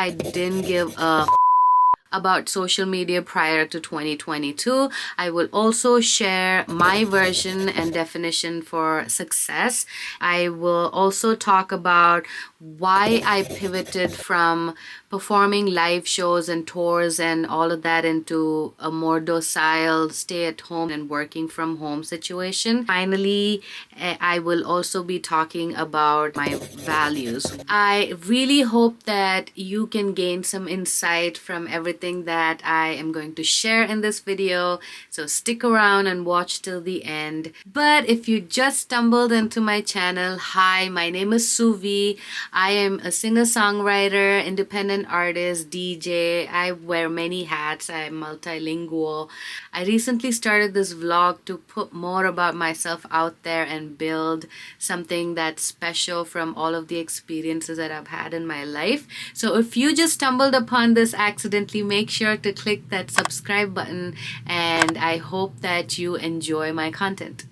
I didn't give a about social media prior to 2022. I will also share my version and definition for success. I will also talk about why I pivoted from performing live shows and tours and all of that into a more docile stay at home and working from home situation. Finally, I will also be talking about my values. I really hope that you can gain some insight from everything that I am going to share in this video. So stick around and watch till the end. But if you just stumbled into my channel, hi, my name is SUVI. I am a singer-songwriter, independent artist, DJ. I wear many hats. I am multilingual. I recently started this vlog to put more about myself out there and build something that's special from all of the experiences that I've had in my life. So if you just stumbled upon this accidentally, make sure to click that subscribe button, and I hope that you enjoy my content.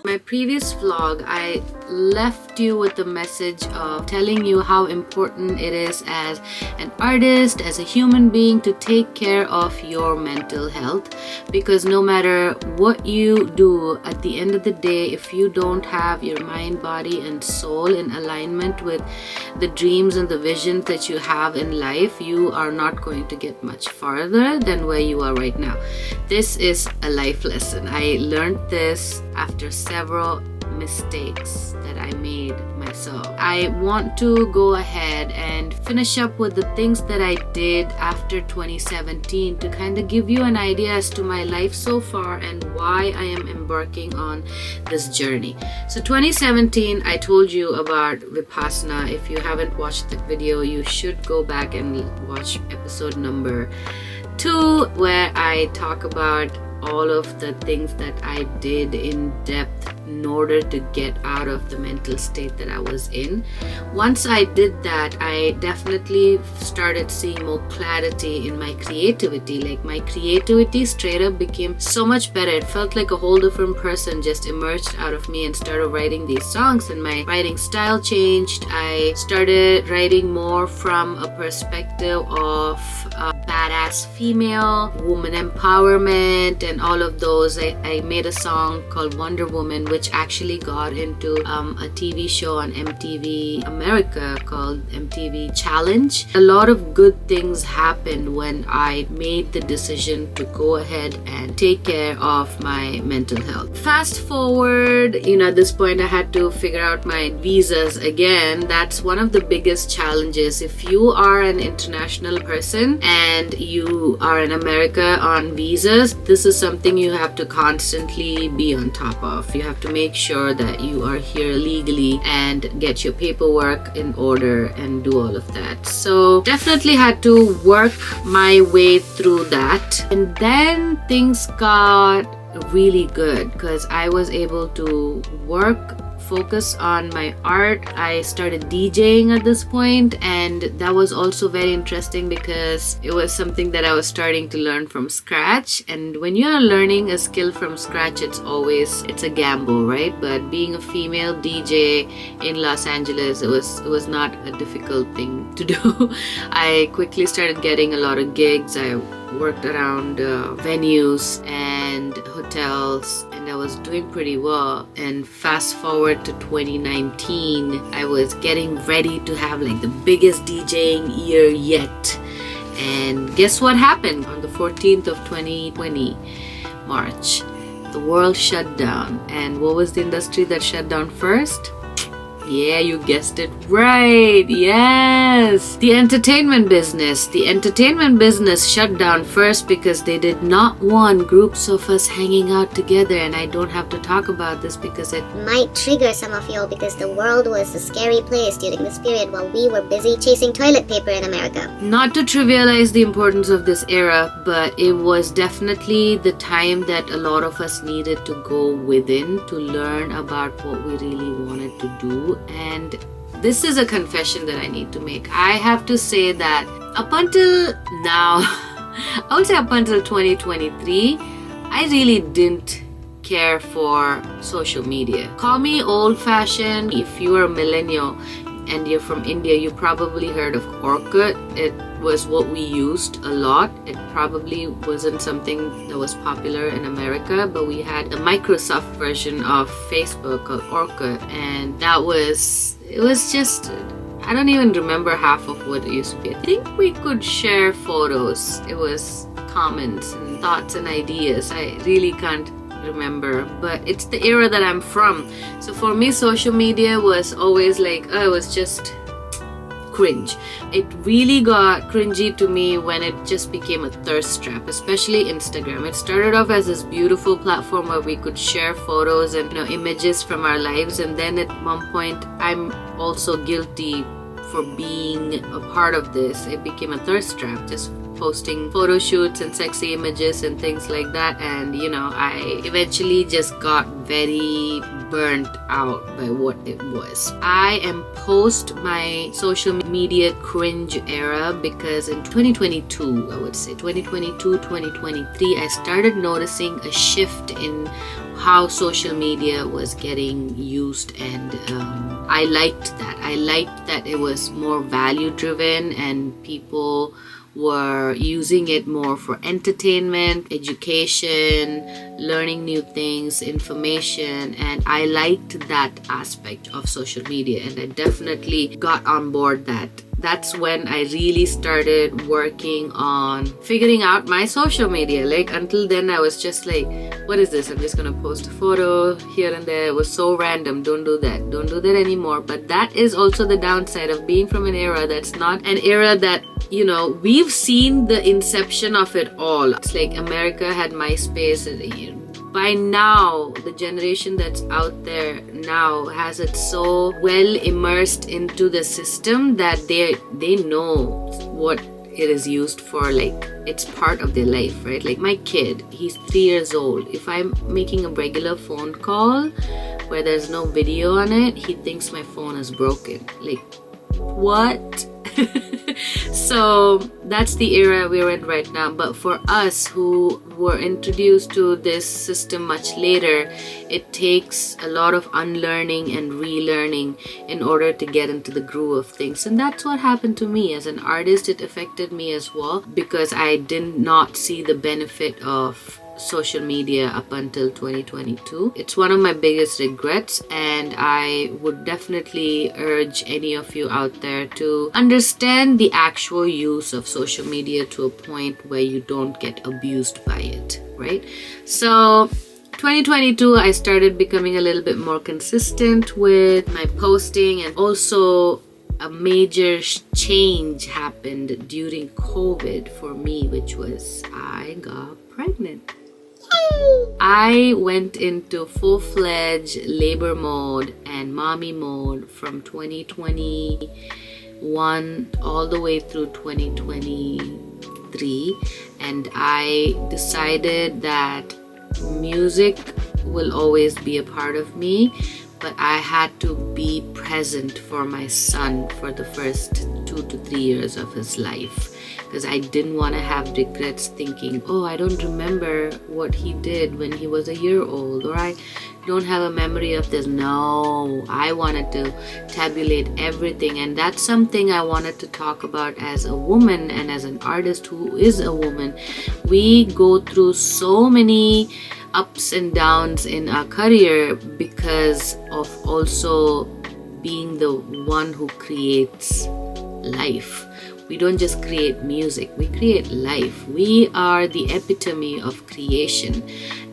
My previous vlog, I left you with the message of telling you how important it is as an artist, as a human being, to take care of your mental health, because no matter what you do, at the end of the day, if you don't have your mind, body and soul in alignment with the dreams and the visions that you have in life, you are not going to get much farther than where you are right now. This is a life lesson. I learned this after several mistakes that I made myself. I want to go ahead and finish up with the things that I did after 2017 to kind of give you an idea as to my life so far and why I am embarking on this journey. So 2017, I told you about Vipassana. If you haven't watched the video, you should go back and watch episode number 2, where I talk about all of the things that I did in depth in order to get out of the mental state that I was in. Once I did that, I definitely started seeing more clarity in my creativity. Like, my creativity straight up became so much better. It felt like a whole different person just emerged out of me and started writing these songs, and my writing style changed. I started writing more from a perspective of badass female, woman empowerment, and all of those. I made a song called Wonder Woman, which actually got into a TV show on MTV America called MTV Challenge. A lot of good things happened when I made the decision to go ahead and take care of my mental health. Fast forward, at this point I had to figure out my visas again. That's one of the biggest challenges. If you are an international person and you are in America on visas, this is something you have to constantly be on top of. You have to make sure that you are here legally and get your paperwork in order and do all of that. So definitely had to work my way through that. And then things got really good because I was able to focus on my art. I started DJing at this point, and that was also very interesting because it was something that I was starting to learn from scratch. And when you're learning a skill from scratch, it's a gamble, right? But being a female DJ in Los Angeles, it was not a difficult thing to do. I quickly started getting a lot of gigs. I worked around venues and hotels, and I was doing pretty well. And fast forward to 2019, I was getting ready to have like the biggest DJing year yet. And guess what happened? On the 14th of 2020, March, the world shut down. And what was the industry that shut down first? Yeah, you guessed it right. Yes. The entertainment business. The entertainment business shut down first because they did not want groups of us hanging out together. And I don't have to talk about this because it might trigger some of y'all, because the world was a scary place during this period while we were busy chasing toilet paper in America. Not to trivialize the importance of this era, but it was definitely the time that a lot of us needed to go within to learn about what we really wanted to do. And this is a confession that I need to make. I have to say that up until now, I would say up until 2023, I really didn't care for social media. Call me old-fashioned. If you are a millennial and you're from India, you probably heard of TOOLKIT. It was what we used a lot. It probably wasn't something that was popular in America, but we had the Microsoft version of Facebook called TOOLKIT, and it was just, I don't even remember half of what it used to be. I think we could share photos. It was comments and thoughts and ideas. I really can't remember, but it's the era that I'm from. So for me, social media was always like, oh, it was just cringe. It really got cringy to me when it just became a thirst trap, especially Instagram. It started off as this beautiful platform where we could share photos and images from our lives, and then at one point, I'm also guilty for being a part of this. It became a thirst trap, just posting photo shoots and sexy images and things like that, and I eventually just got very burnt out by what it was. I am post my social media cringe era because in 2022, I would say 2022, 2023, I started noticing a shift in how social media was getting used, and I liked that. I liked that it was more value driven and people were using it more for entertainment, education, learning new things, information, and I liked that aspect of social media, and I definitely got on board that. That's when I really started working on figuring out my social media. Like until then I was just like, what is this? I'm just gonna post a photo here and there. It was so random. Don't do that anymore. But that is also the downside of being from an era that's not an era that we've seen the inception of it all. It's like America had MySpace. By now, the generation that's out there now has it so well immersed into the system that they know what it is used for. Like it's part of their life, right? Like my kid, he's 3 years old. If I'm making a regular phone call where there's no video on it, he thinks my phone is broken. Like, what? So that's the era we're in right now. But for us who were introduced to this system much later, it takes a lot of unlearning and relearning in order to get into the groove of things. And that's what happened to me. As an artist, it affected me as well because I did not see the benefit of social media up until 2022. It's one of my biggest regrets, and I would definitely urge any of you out there to understand the actual use of social media to a point where you don't get abused by it, right? So 2022, I started becoming a little bit more consistent with my posting, and also a major change happened during COVID for me, which was I got pregnant. I went into full-fledged labor mode and mommy mode from 2021 all the way through 2023, and I decided that music will always be a part of me, but I had to be present for my son for the first 2 to 3 years of his life, because I didn't want to have regrets thinking, oh, I don't remember what he did when he was a year old, or I don't have a memory of this. No, I wanted to tabulate everything, and that's something I wanted to talk about as a woman and as an artist who is a woman. We go through so many ups and downs in our career because of also being the one who creates life. We don't just create music, we create life. We are the epitome of creation.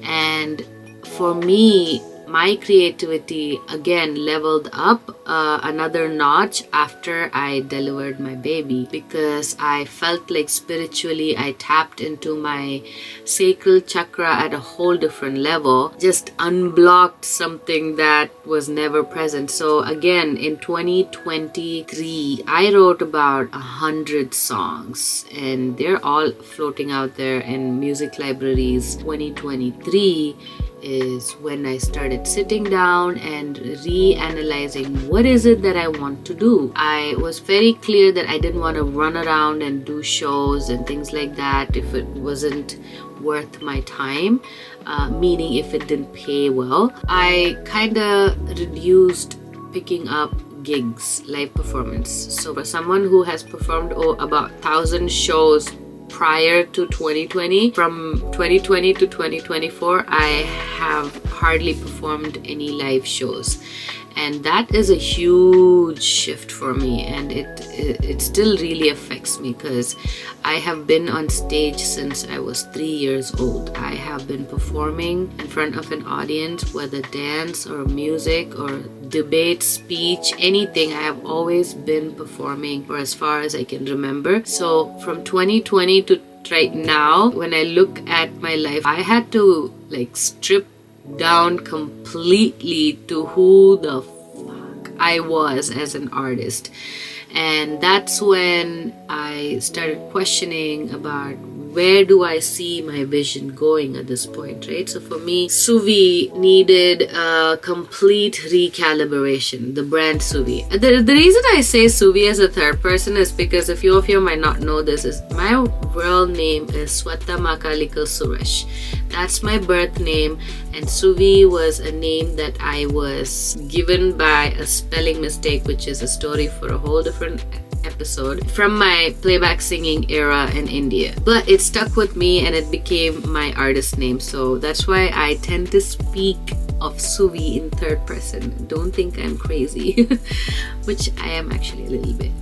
And for me, my creativity again leveled up another notch after I delivered my baby, because I felt like spiritually I tapped into my sacral chakra at a whole different level, just unblocked something that was never present. So again, in 2023, I wrote about 100 songs, and they're all floating out there in music libraries. 2023 is when I started sitting down and reanalyzing what is it that I want to do. I was very clear that I didn't want to run around and do shows and things like that if it wasn't worth my time, meaning if it didn't pay well. I kind of reduced picking up gigs, live performance. So for someone who has performed about 1,000 shows prior to 2020, from 2020 to 2024, I have hardly performed any live shows. And that is a huge shift for me, and it still really affects me because I have been on stage since I was 3 years old. I have been performing in front of an audience, whether dance or music or debate, speech, anything. I have always been performing for as far as I can remember. So from 2020 to right now, when I look at my life, I had to strip down completely to who the fuck I was as an artist. And that's when I started questioning about where do I see my vision going at this point, right? So for me, SUVI needed a complete recalibration, the brand SUVI. The reason I say SUVI as a third person is because a few of you might not know this, is my real name is Sweta Makalikal Suresh. That's my birth name, and SUVI was a name that I was given by a spelling mistake, which is a story for a whole different episode, from my playback singing era in India. But it stuck with me and it became my artist name. So that's why I tend to speak of SUVI in third person. Don't think I'm crazy, which I am actually a little bit.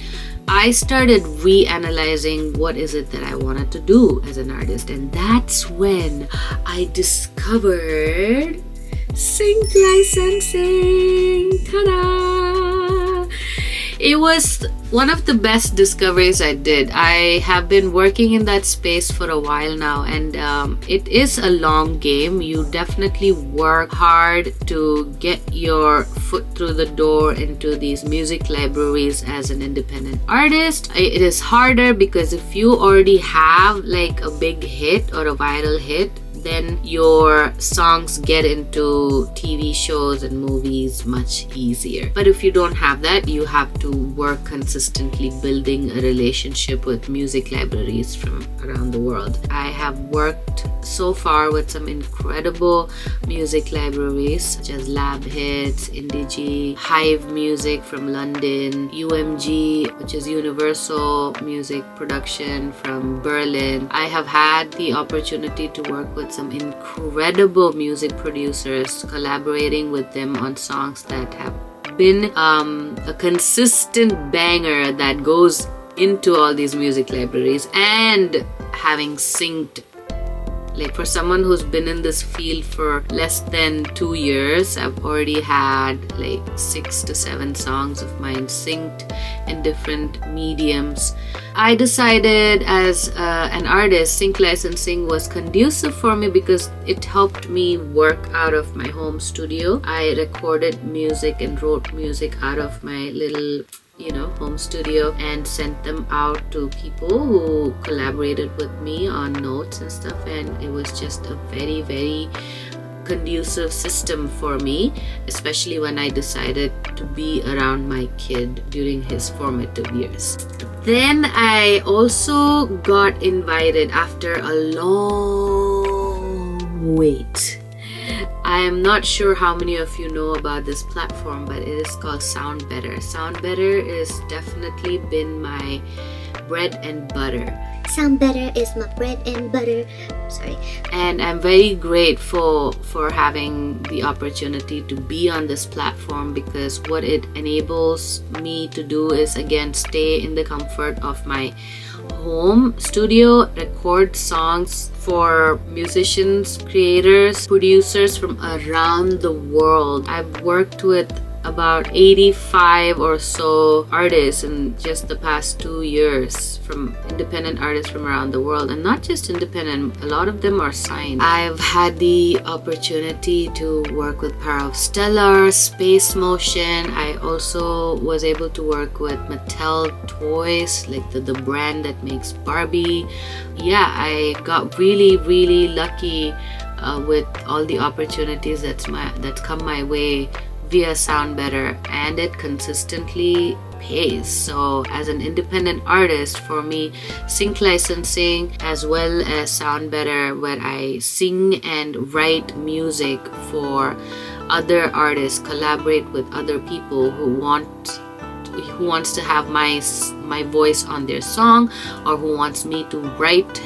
I started reanalyzing what is it that I wanted to do as an artist, and that's when I discovered sync licensing. Ta-da! It was one of the best discoveries I did. I have been working in that space for a while now, and it is a long game. You definitely work hard to get your foot through the door into these music libraries as an independent artist. It is harder because if you already have a big hit or a viral hit, then your songs get into TV shows and movies much easier. But if you don't have that, you have to work consistently building a relationship with music libraries from around the world. I have worked so far with some incredible music libraries such as Lab Hits, Indigi, Hive Music from London, UMG, which is Universal Music Production from Berlin. I have had the opportunity to work with some incredible music producers, collaborating with them on songs that have been a consistent banger that goes into all these music libraries, and having synced. For someone who's been in this field for less than 2 years, I've already had 6 to 7 songs of mine synced in different mediums. I decided as an artist, sync licensing was conducive for me because it helped me work out of my home studio. I recorded music and wrote music out of my little home studio and sent them out to people who collaborated with me on notes and stuff, and it was just a very, very conducive system for me, especially when I decided to be around my kid during his formative years. Then I also got invited after a long wait. I am not sure how many of you know about this platform, but it is called Soundbetter. Soundbetter is definitely been my bread and butter. Soundbetter is my bread and butter. Sorry. And I'm very grateful for having the opportunity to be on this platform, because what it enables me to do is, again, stay in the comfort of my home studio, record songs for musicians, creators, producers from around the world. I've worked with about 85 or so artists in just the past 2 years, from independent artists from around the world, and not just independent, a lot of them are signed. I've had the opportunity to work with Power of Stellar, Space Motion. I also was able to work with Mattel Toys, the brand that makes Barbie. Yeah, I got really, really lucky with all the opportunities that's come my way via Soundbetter, and it consistently pays. So as an independent artist, for me, sync licensing as well as Soundbetter, where I sing and write music for other artists, collaborate with other people who wants to have my voice on their song, or who wants me to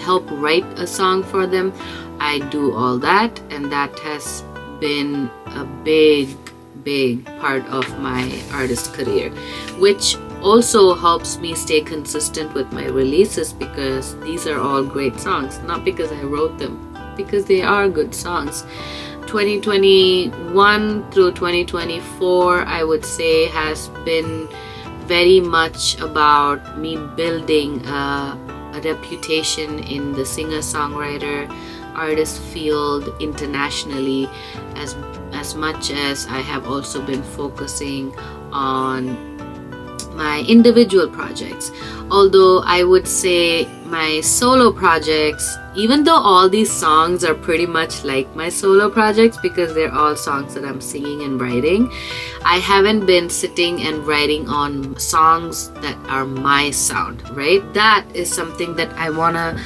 help write a song for them. I do all that, and that has been a big part of my artist career, which also helps me stay consistent with my releases, because these are all great songs, not because I wrote them, because they are good songs. 2021 through 2024, I would say, has been very much about me building a reputation in the singer-songwriter artist field internationally, as much as I have also been focusing on my individual projects. Although I would say my solo projects, even though all these songs are pretty much like my solo projects because they're all songs that I'm singing and writing, I haven't been sitting and writing on songs that are my sound, right? That is something that I want to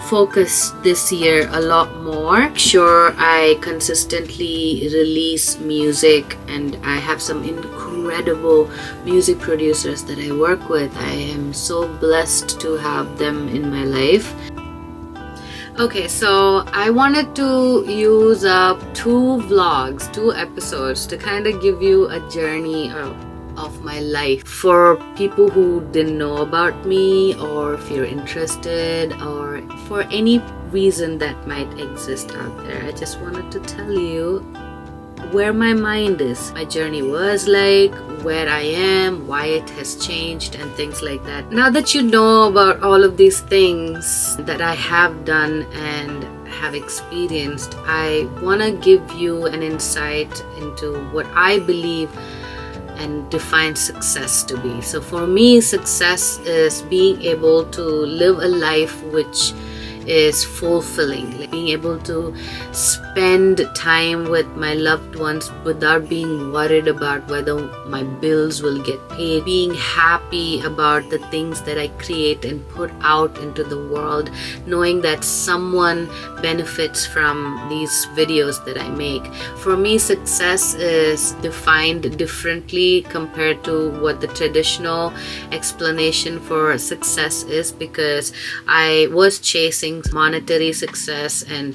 focus this year a lot more. Make sure I consistently release music, and I have some incredible music producers that I work with. I am so blessed to have them in my life. Okay, so I wanted to use up two episodes to kind of give you a journey of my life for people who didn't know about me, or if you're interested, or for any reason that might exist out there. I just wanted to tell you where my mind is, my journey was like, where I am, why it has changed, and things like that. Now that you know about all of these things that I have done and have experienced, I want to give you an insight into what I believe and define success to be. So for me, success is being able to live a life which is fulfilling, like being able to spend time with my loved ones without being worried about whether my bills will get paid, being happy about the things that I create and put out into the world, knowing that someone benefits from these videos that I make. For me, success is defined differently compared to what the traditional explanation for success is, because I was chasing monetary success and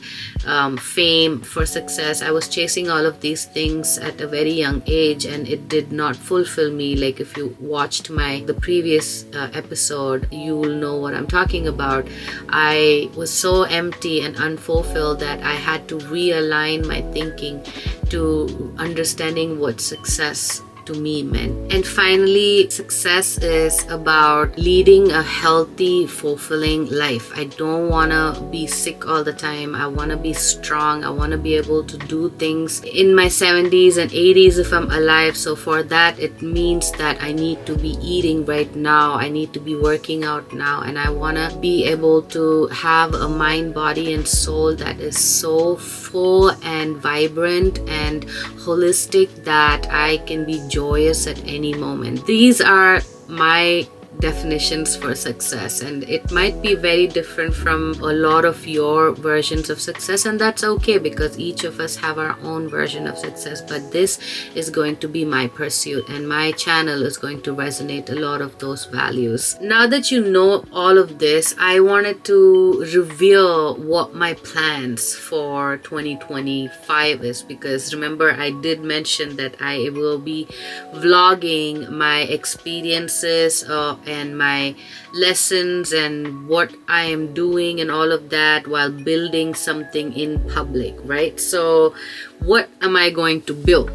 fame for success. I was chasing all of these things at a very young age, and it did not fulfill me. Like if you watched the previous episode, you will know what I'm talking about. I was so empty and unfulfilled that I had to realign my thinking to understanding what success to me meant. And finally, success is about leading a healthy, fulfilling life. I don't want to be sick all the time. I want to be strong. I want to be able to do things in my 70s and 80s if I'm alive. So for that, it means that I need to be eating right now. I need to be working out now. And I want to be able to have a mind, body, and soul that is so full and vibrant and holistic that I can be joyous at any moment. These are my definitions for success, and it might be very different from a lot of your versions of success, and that's okay, because each of us have our own version of success. But this is going to be my pursuit, and my channel is going to resonate a lot of those values. Now that you know all of this, I wanted to reveal what my plans for 2025 is, because remember, I did mention that I will be vlogging my experiences and my lessons and what I am doing and all of that while building something in public, right? So what am I going to build?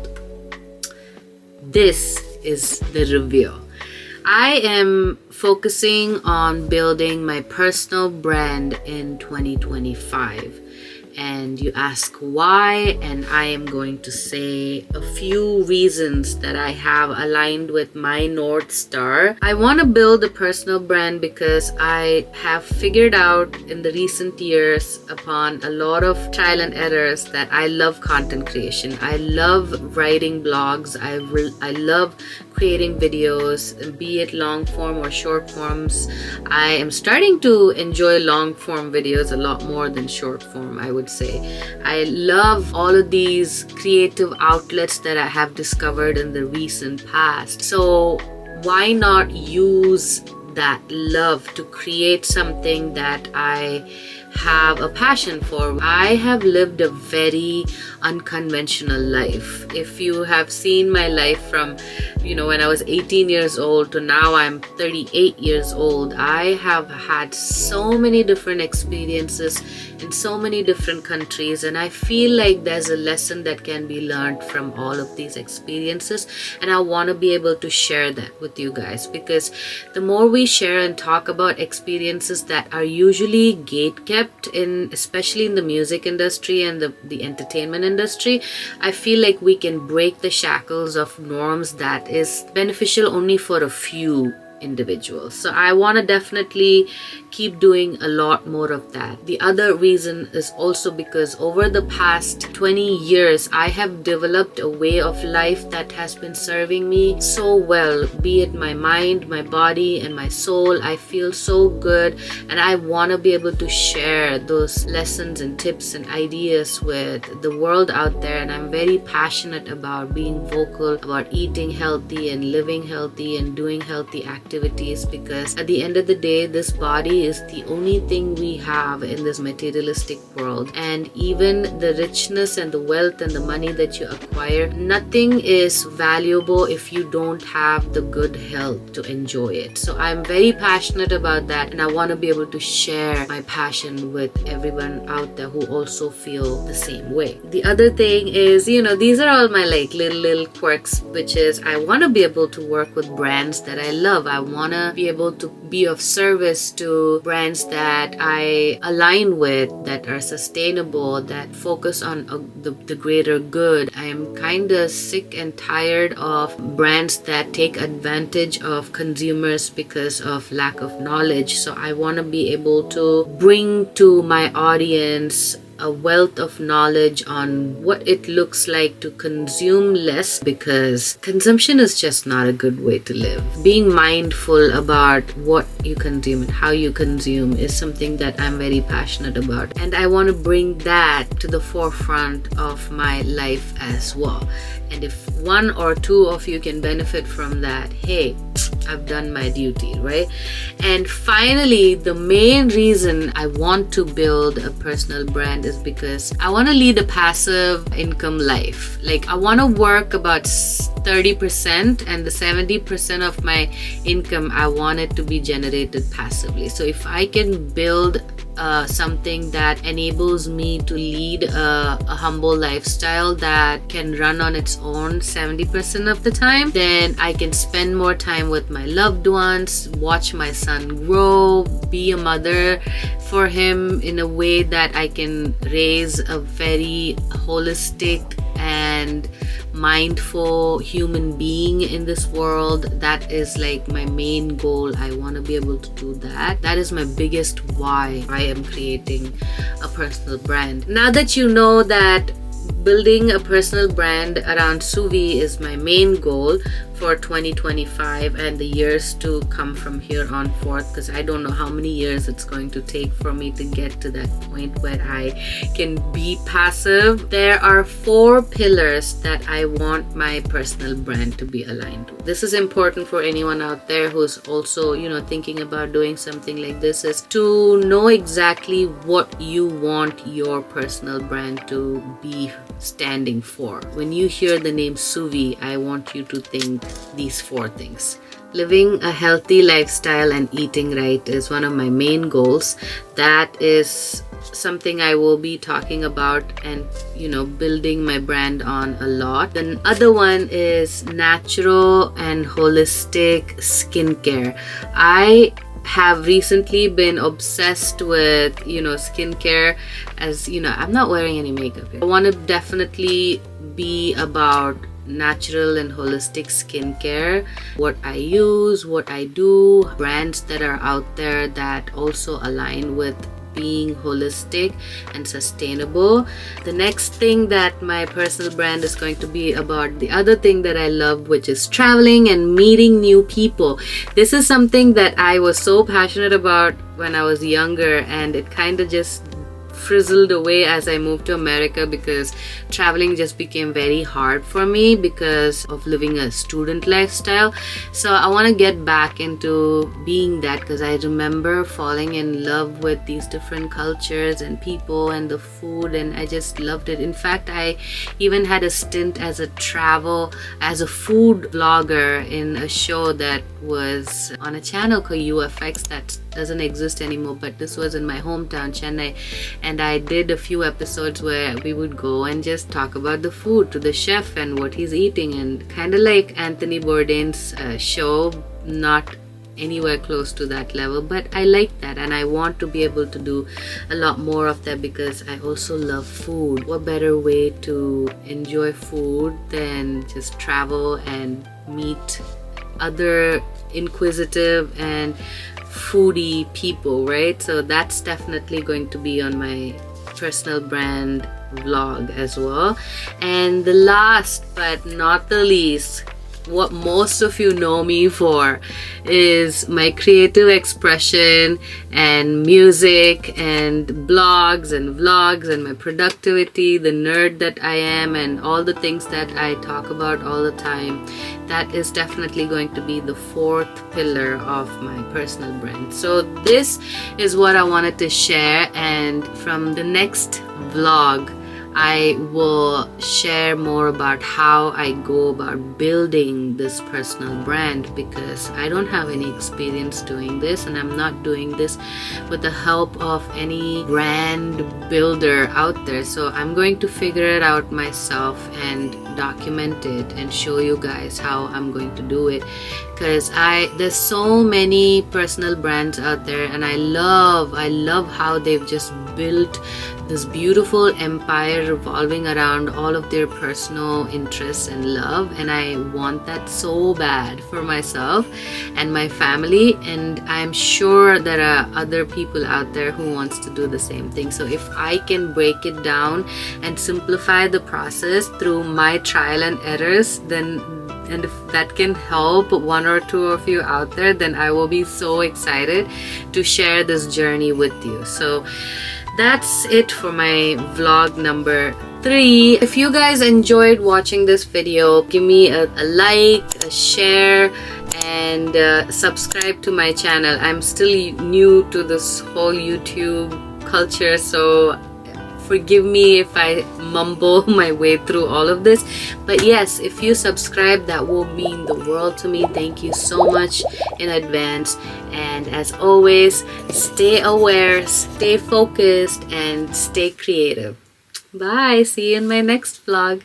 This is the reveal. I am focusing on building my personal brand in 2025. and you ask why, and I am going to say a few reasons that I have aligned with my North Star. I want to build a personal brand because I have figured out in the recent years upon a lot of trial and errors that I love content creation. I love writing blogs. I love creating videos, be it long form or short forms. I am starting to enjoy long form videos a lot more than short form, I would say. I love all of these creative outlets that I have discovered in the recent past. So why not use that love to create something that I have a passion for? I have lived a very unconventional life. If you have seen my life from, when I was 18 years old to now I'm 38 years old, I have had so many different experiences in so many different countries, and I feel like there's a lesson that can be learned from all of these experiences, and I want to be able to share that with you guys, because the more we share and talk about experiences that are usually gate-kept especially in the music industry and the entertainment industry, I feel like we can break the shackles of norms that is beneficial only for a few individuals. So I want to definitely keep doing a lot more of that. The other reason is also because over the past 20 years I have developed a way of life that has been serving me so well, be it my mind, my body, and my soul. I feel so good, and I want to be able to share those lessons and tips and ideas with the world out there. And I'm very passionate about being vocal about eating healthy and living healthy and doing healthy activities, because at the end of the day, this body is the only thing we have in this materialistic world. And even the richness and the wealth and the money that you acquire, nothing is valuable if you don't have the good health to enjoy it. So I'm very passionate about that, and I want to be able to share my passion with everyone out there who also feel the same way. The other thing is, these are all my little quirks, which is I want to be able to work with brands that I love. I want to be able to be of service to brands that I align with, that are sustainable, that focus on the greater good. I am kind of sick and tired of brands that take advantage of consumers because of lack of knowledge. So I want to be able to bring to my audience a wealth of knowledge on what it looks like to consume less, because consumption is just not a good way to live. Being mindful about what you consume and how you consume is something that I'm very passionate about, and I want to bring that to the forefront of my life as well. And if one or two of you can benefit from that, hey, I've done my duty, right? And finally, the main reason I want to build a personal brand is because I want to lead a passive income life. I want to work about 30%, and the 70% of my income, I want it to be generated passively. So if I can build something that enables me to lead a humble lifestyle that can run on its own 70% of the time, then I can spend more time with my loved ones, watch my son grow, be a mother for him in a way that I can raise a very holistic and mindful human being in this world. That is my main goal. I want to be able to do that. That is my biggest why I am creating a personal brand. Now that you know that building a personal brand around SUVI is my main goal for 2025 and the years to come from here on forth, because I don't know how many years it's going to take for me to get to that point where I can be passive. There are 4 pillars that I want my personal brand to be aligned to. This is important for anyone out there who's also, thinking about doing something like this, is to know exactly what you want your personal brand to be standing for. When you hear the name SUVI, I want you to think these 4 things. Living a healthy lifestyle and eating right is one of my main goals. That is something I will be talking about and building my brand on a lot. The other one is natural and holistic skincare. I have recently been obsessed with, skincare. As you know, I'm not wearing any makeup here. I want to definitely be about natural and holistic skincare, what I use, what I do, brands that are out there that also align with being holistic and sustainable. The next thing that my personal brand is going to be about, the other thing that I love, which is traveling and meeting new people. This is something that I was so passionate about when I was younger, and it kind of just frizzled away as I moved to America because traveling just became very hard for me because of living a student lifestyle. So I want to get back into being that, because I remember falling in love with these different cultures and people and the food, and I just loved it. In fact, I even had a stint as a food vlogger in a show that was on a channel called UFX that doesn't exist anymore, but this was in my hometown, Chennai, and I did a few episodes where we would go and just talk about the food to the chef and what he's eating, and kind of like Anthony Bourdain's show, not anywhere close to that level, but I like that, and I want to be able to do a lot more of that because I also love food. What better way to enjoy food than just travel and meet other inquisitive and foodie people, right? So that's definitely going to be on my personal brand vlog as well. And the last but not the least, what most of you know me for is my creative expression and music and blogs and vlogs and my productivity, the nerd that I am, and all the things that I talk about all the time. That is definitely going to be the fourth pillar of my personal brand. So this is what I wanted to share, and from the next vlog I will share more about how I go about building this personal brand, because I don't have any experience doing this, and I'm not doing this with the help of any brand builder out there. So I'm going to figure it out myself and document it and show you guys how I'm going to do it, because there's so many personal brands out there, and I love how they've just built this beautiful empire revolving around all of their personal interests and love, and I want that so bad for myself and my family, and I'm sure there are other people out there who wants to do the same thing. So if I can break it down and simplify the process through my trial and errors, and if that can help one or two of you out there, then I will be so excited to share this journey with you. So that's it for my vlog number 3. If you guys enjoyed watching this video, give me a like, a share, and subscribe to my channel. I'm still new to this whole YouTube culture, so forgive me if I mumble my way through all of this. But yes, if you subscribe, that will mean the world to me. Thank you so much in advance. And as always, stay aware, stay focused, and stay creative. Bye. See you in my next vlog.